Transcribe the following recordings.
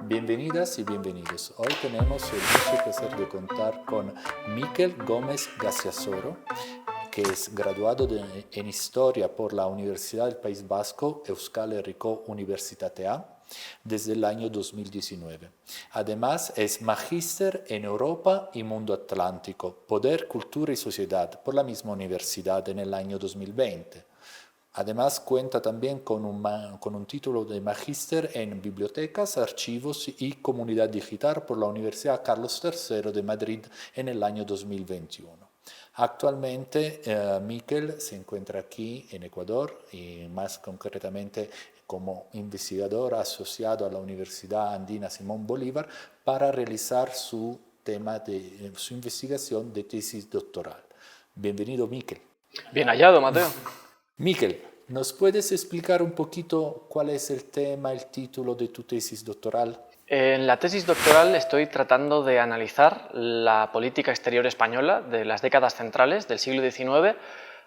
Bienvenidas y bienvenidos. Hoy tenemos el mucho placer de contar con Miquel Gómez Gaciasoro, que es graduado en Historia por la Universidad del País Vasco, Euskal Herriko Unibertsitatea, desde el año 2019. Además, es magíster en Europa y Mundo Atlántico, Poder, Cultura y Sociedad por la misma universidad en el año 2020. Además, cuenta también con un título de magíster en Bibliotecas, Archivos y Comunidad Digital por la Universidad Carlos III de Madrid en el año 2021. Actualmente, Miquel se encuentra aquí en Ecuador y más concretamente como investigador asociado a la Universidad Andina Simón Bolívar para realizar su su investigación de tesis doctoral. Bienvenido, Miquel. Bien hallado, Mateo. Miquel, ¿nos puedes explicar un poquito cuál es el tema, el título de tu tesis doctoral? En la tesis doctoral estoy tratando de analizar la política exterior española de las décadas centrales del siglo XIX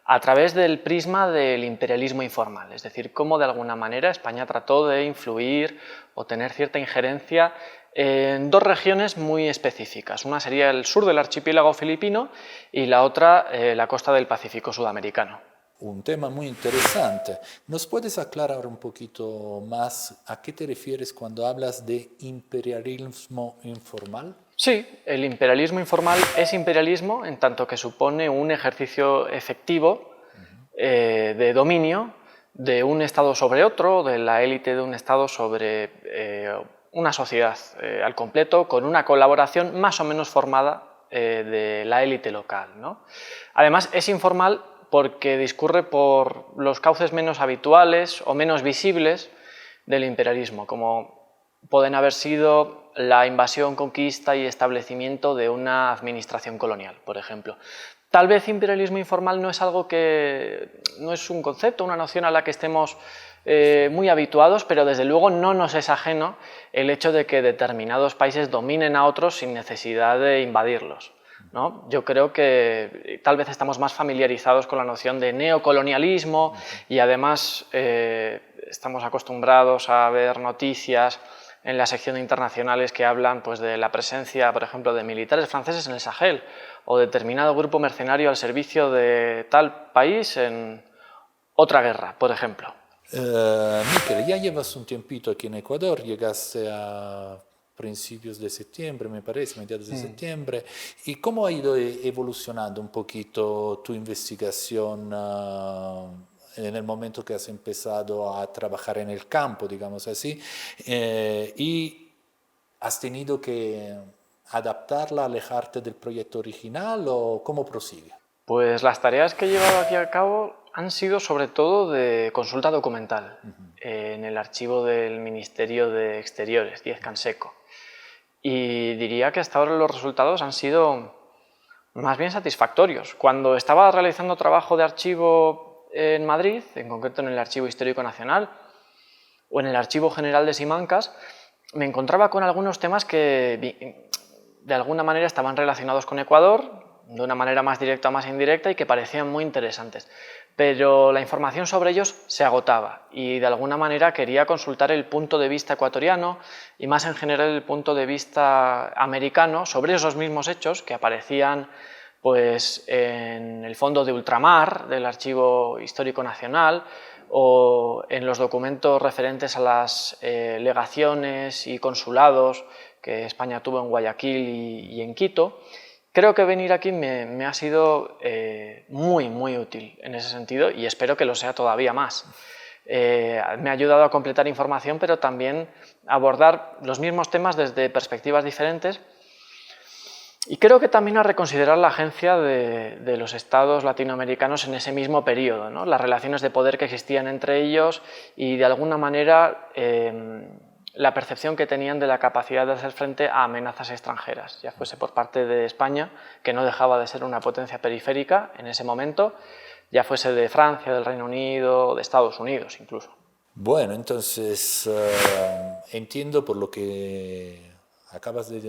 a través del prisma del imperialismo informal, es decir, cómo de alguna manera España trató de influir o tener cierta injerencia en dos regiones muy específicas. Una sería el sur del archipiélago filipino y la otra la costa del Pacífico sudamericano. Un tema muy interesante. ¿Nos puedes aclarar un poquito más a qué te refieres cuando hablas de imperialismo informal? Sí, el imperialismo informal es imperialismo en tanto que supone un ejercicio efectivo de dominio de un Estado sobre otro, de la élite de un Estado sobre una sociedad al completo, con una colaboración más o menos formada de la élite local, ¿no? Además, es informal porque discurre por los cauces menos habituales o menos visibles del imperialismo, como pueden haber sido la invasión, conquista y establecimiento de una administración colonial, por ejemplo. Tal vez imperialismo informal no es algo no es un concepto, una noción a la que estemos muy habituados, pero desde luego no nos es ajeno el hecho de que determinados países dominen a otros sin necesidad de invadirlos, ¿no? Yo creo que tal vez estamos más familiarizados con la noción de neocolonialismo y además estamos acostumbrados a ver noticias en la sección de internacionales que hablan pues, de la presencia, por ejemplo, de militares franceses en el Sahel o determinado grupo mercenario al servicio de tal país en otra guerra, por ejemplo. Miquel, ya llevas un tiempito aquí en Ecuador, llegaste a principios de septiembre, me parece, mediados de septiembre. ¿Y cómo ha ido evolucionando un poquito tu investigación en el momento que has empezado a trabajar en el campo, digamos así? ¿Y has tenido que adaptarla, alejarte del proyecto original o cómo prosigue? Pues las tareas que he llevado aquí a cabo han sido sobre todo de consulta documental en el archivo del Ministerio de Exteriores, Díez Canseco. Y diría que hasta ahora los resultados han sido más bien satisfactorios. Cuando estaba realizando trabajo de archivo en Madrid, en concreto en el Archivo Histórico Nacional o en el Archivo General de Simancas, me encontraba con algunos temas que de alguna manera estaban relacionados con Ecuador, de una manera más directa o más indirecta, y que parecían muy interesantes. Pero la información sobre ellos se agotaba y de alguna manera quería consultar el punto de vista ecuatoriano y más en general el punto de vista americano sobre esos mismos hechos que aparecían pues, en el fondo de ultramar del Archivo Histórico Nacional o en los documentos referentes a las legaciones y consulados que España tuvo en Guayaquil y en Quito. Creo que venir aquí me ha sido muy útil en ese sentido y espero que lo sea todavía más. Me ha ayudado a completar información, pero también a abordar los mismos temas desde perspectivas diferentes y creo que también a reconsiderar la agencia de los estados latinoamericanos en ese mismo periodo, ¿no? Las relaciones de poder que existían entre ellos y de alguna manera la percepción que tenían de la capacidad de hacer frente a amenazas extranjeras, ya fuese por parte de España, que no dejaba de ser una potencia periférica en ese momento, ya fuese de Francia, del Reino Unido, de Estados Unidos incluso. Bueno, entonces entiendo por lo que acabas de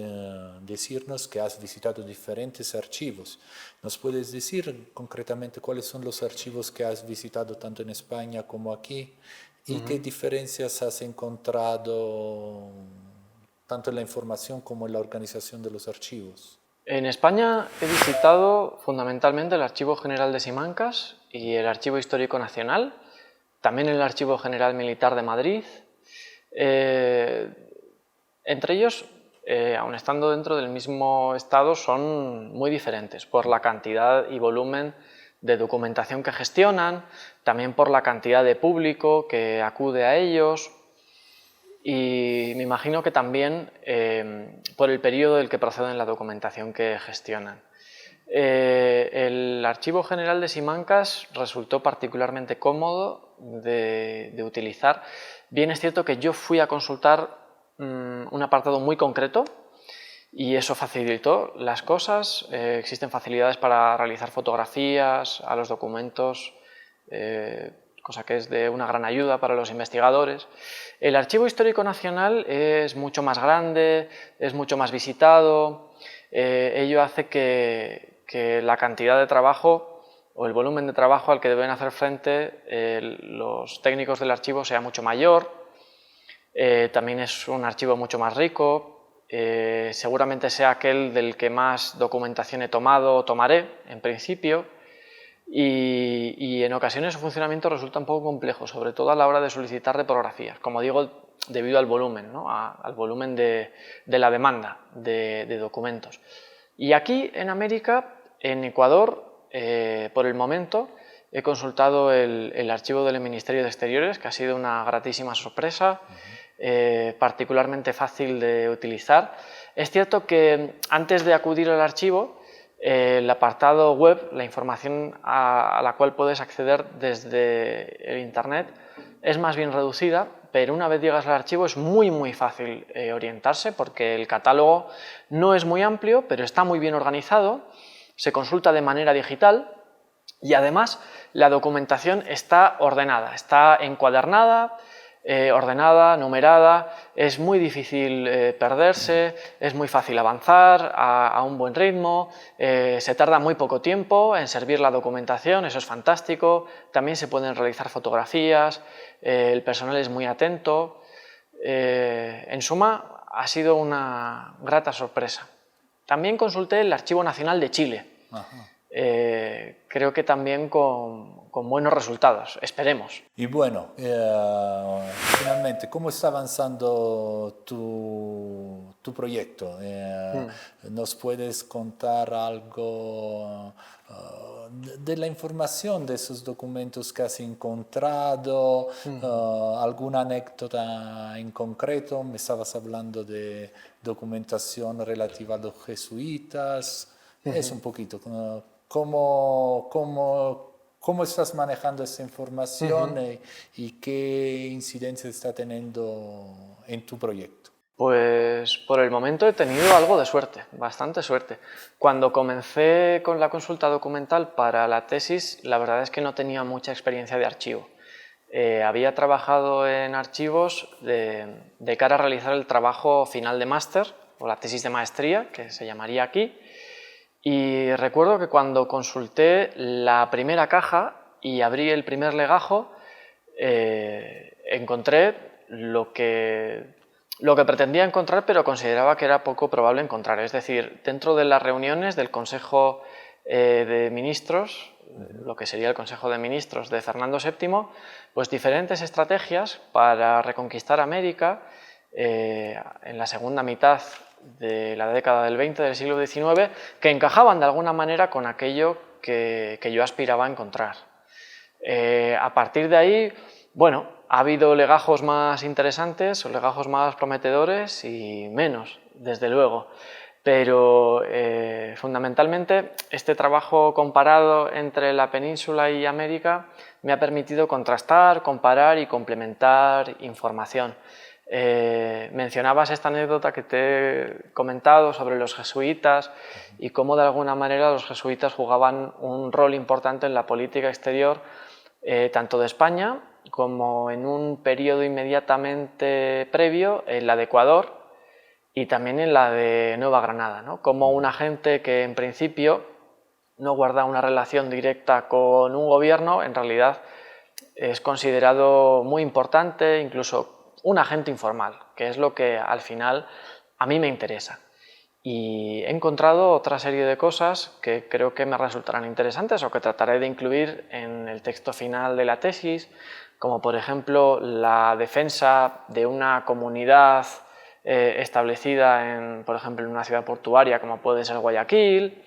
decirnos que has visitado diferentes archivos. ¿Nos puedes decir concretamente cuáles son los archivos que has visitado tanto en España como aquí y qué diferencias has encontrado tanto en la información como en la organización de los archivos? En España he visitado fundamentalmente el Archivo General de Simancas y el Archivo Histórico Nacional, también el Archivo General Militar de Madrid. Entre ellos, aun estando dentro del mismo estado, son muy diferentes por la cantidad y volumen de documentación que gestionan, también por la cantidad de público que acude a ellos, y me imagino que también por el periodo del que proceden la documentación que gestionan. El Archivo General de Simancas resultó particularmente cómodo de utilizar. Bien es cierto que yo fui a consultar un apartado muy concreto y eso facilitó las cosas. Existen facilidades para realizar fotografías a los documentos, cosa que es de una gran ayuda para los investigadores. El Archivo Histórico Nacional es mucho más grande, es mucho más visitado, ello hace que la cantidad de trabajo o el volumen de trabajo al que deben hacer frente los técnicos del archivo sea mucho mayor. También es un archivo mucho más rico, seguramente sea aquel del que más documentación he tomado o tomaré en principio. Y en ocasiones su funcionamiento resulta un poco complejo, sobre todo a la hora de solicitar reprografías, como digo, debido al volumen, ¿no? Al volumen de la demanda de documentos. Y aquí en América, en Ecuador, por el momento, he consultado el archivo del Ministerio de Exteriores, que ha sido una gratísima sorpresa, particularmente fácil de utilizar. Es cierto que antes de acudir al archivo, el apartado web, la información a la cual puedes acceder desde el internet, es más bien reducida, pero una vez llegas al archivo es muy fácil orientarse porque el catálogo no es muy amplio, pero está muy bien organizado, se consulta de manera digital y además la documentación está ordenada, está encuadernada, ordenada, numerada, es muy difícil perderse, es muy fácil avanzar a un buen ritmo, se tarda muy poco tiempo en servir la documentación, eso es fantástico, también se pueden realizar fotografías, el personal es muy atento, en suma ha sido una grata sorpresa. También consulté el Archivo Nacional de Chile. Ajá. Creo que también con buenos resultados, esperemos. Y bueno, finalmente, ¿cómo está avanzando tu proyecto? ¿Nos puedes contar algo de la información de esos documentos que has encontrado? ¿Alguna anécdota en concreto? Me estabas hablando de documentación relativa a los jesuitas. Es un poquito, ¿cómo estás manejando esa información y qué incidencia está teniendo en tu proyecto? Pues por el momento he tenido algo de suerte, bastante suerte. Cuando comencé con la consulta documental para la tesis, la verdad es que no tenía mucha experiencia de archivo. Había trabajado en archivos de cara a realizar el trabajo final de máster, o la tesis de maestría, que se llamaría aquí, y recuerdo que cuando consulté la primera caja y abrí el primer legajo, encontré lo que pretendía encontrar, pero consideraba que era poco probable encontrar. Es decir, dentro de las reuniones del Consejo de Ministros, lo que sería el Consejo de Ministros de Fernando VII, pues diferentes estrategias para reconquistar América en la segunda mitad de la década del 20 del siglo XIX, que encajaban de alguna manera con aquello que yo aspiraba a encontrar. A partir de ahí, bueno, ha habido legajos más interesantes o legajos más prometedores y menos, desde luego. Pero fundamentalmente este trabajo comparado entre la península y América me ha permitido contrastar, comparar y complementar información. Mencionabas esta anécdota que te he comentado sobre los jesuitas y cómo de alguna manera los jesuitas jugaban un rol importante en la política exterior tanto de España como en un periodo inmediatamente previo en la de Ecuador y también en la de Nueva Granada, ¿no? Como un agente que en principio no guarda una relación directa con un gobierno, en realidad es considerado muy importante, incluso un agente informal, que es lo que al final a mí me interesa. Y he encontrado otra serie de cosas que creo que me resultarán interesantes o que trataré de incluir en el texto final de la tesis, como por ejemplo la defensa de una comunidad establecida, por ejemplo, en una ciudad portuaria como puede ser Guayaquil,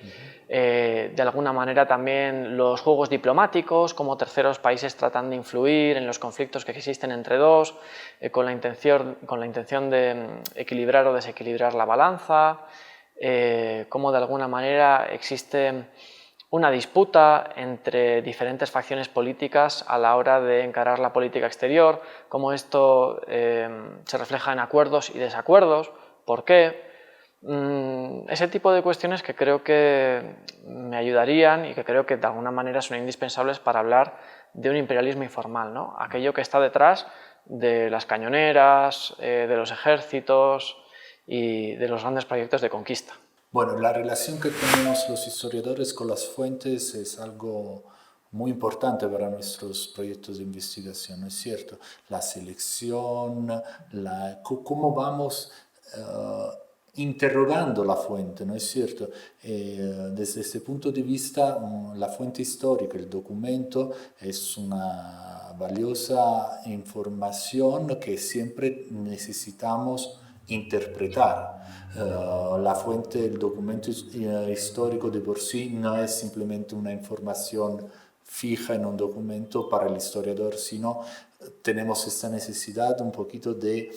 de alguna manera también los juegos diplomáticos, como terceros países tratan de influir en los conflictos que existen entre dos, con la intención de equilibrar o desequilibrar la balanza, cómo de alguna manera existe una disputa entre diferentes facciones políticas a la hora de encarar la política exterior, cómo esto se refleja en acuerdos y desacuerdos, por qué. Ese tipo de cuestiones que creo que me ayudarían y que creo que de alguna manera son indispensables para hablar de un imperialismo informal, ¿no? Aquello que está detrás de las cañoneras, de los ejércitos y de los grandes proyectos de conquista. Bueno, la relación que tenemos los historiadores con las fuentes es algo muy importante para nuestros proyectos de investigación, ¿no es cierto? La selección, cómo vamos interrogando la fuente, ¿no es cierto? Desde este punto de vista, la fuente histórica, el documento, es una valiosa información que siempre necesitamos interpretar. La fuente, el documento histórico de por sí no es simplemente una información fija en un documento para el historiador, sino tenemos esta necesidad un poquito de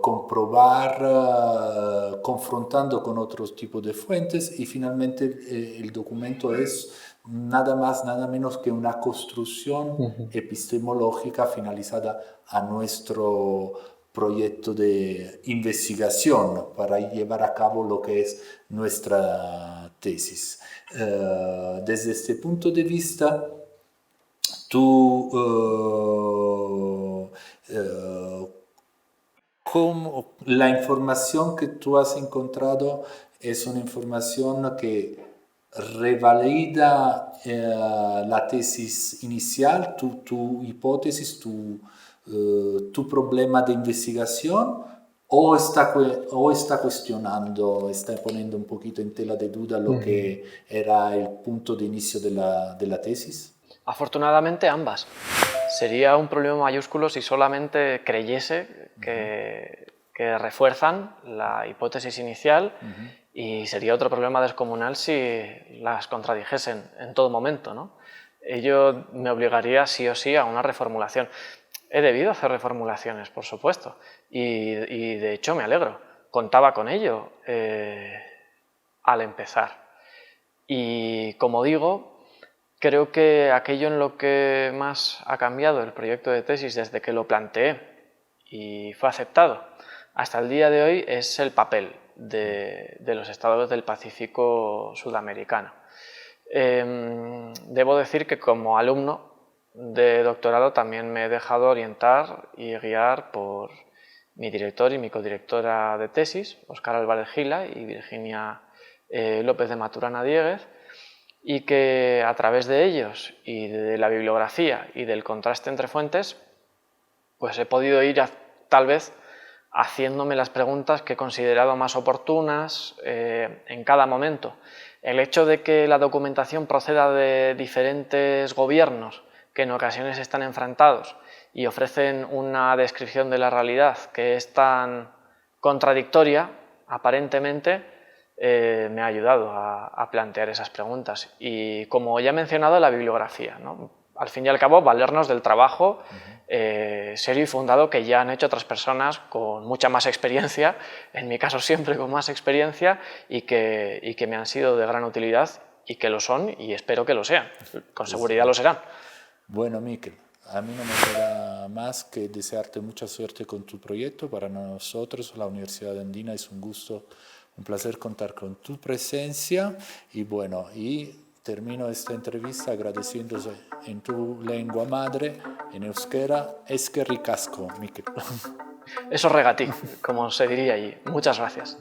comprobar confrontando con otros tipos de fuentes y finalmente el documento es nada más, nada menos que una construcción epistemológica finalizada a nuestro proyecto de investigación para llevar a cabo lo que es nuestra tesis. Desde este punto de vista, ¿cómo la información que tú has encontrado es una información que revalida la tesis inicial, tu hipótesis, tu problema de investigación, o está cuestionando, está poniendo un poquito en tela de duda lo que era el punto de inicio de la tesis? Afortunadamente ambas. Sería un problema mayúsculo si solamente creyese que refuerzan la hipótesis inicial y sería otro problema descomunal si las contradijesen en todo momento, ¿no? Ello me obligaría sí o sí a una reformulación. He debido hacer reformulaciones, por supuesto, y de hecho me alegro. Contaba con ello al empezar. Y como digo, creo que aquello en lo que más ha cambiado el proyecto de tesis desde que lo planteé y fue aceptado hasta el día de hoy es el papel de los estados del Pacífico sudamericano. Debo decir que como alumno de doctorado también me he dejado orientar y guiar por mi director y mi codirectora de tesis, Óscar Álvarez Gila y Virginia López de Maturana Dieguez, y que a través de ellos y de la bibliografía y del contraste entre fuentes, pues he podido ir tal vez haciéndome las preguntas que he considerado más oportunas en cada momento. El hecho de que la documentación proceda de diferentes gobiernos que en ocasiones están enfrentados y ofrecen una descripción de la realidad que es tan contradictoria, aparentemente, me ha ayudado a plantear esas preguntas. Y como ya he mencionado, la bibliografía, ¿no? Al fin y al cabo, valernos del trabajo serio y fundado que ya han hecho otras personas con mucha más experiencia, en mi caso siempre con más experiencia, y que me han sido de gran utilidad y que lo son y espero que lo sean. Con seguridad lo serán. Bueno, Miquel, a mí no me queda más que desearte mucha suerte con tu proyecto. Para nosotros, la Universidad Andina, es un gusto, un placer contar con tu presencia y bueno, y termino esta entrevista agradeciéndose en tu lengua madre, en euskera, eskerrik asko, Miquel. Eso regatí, como se diría allí. Muchas gracias.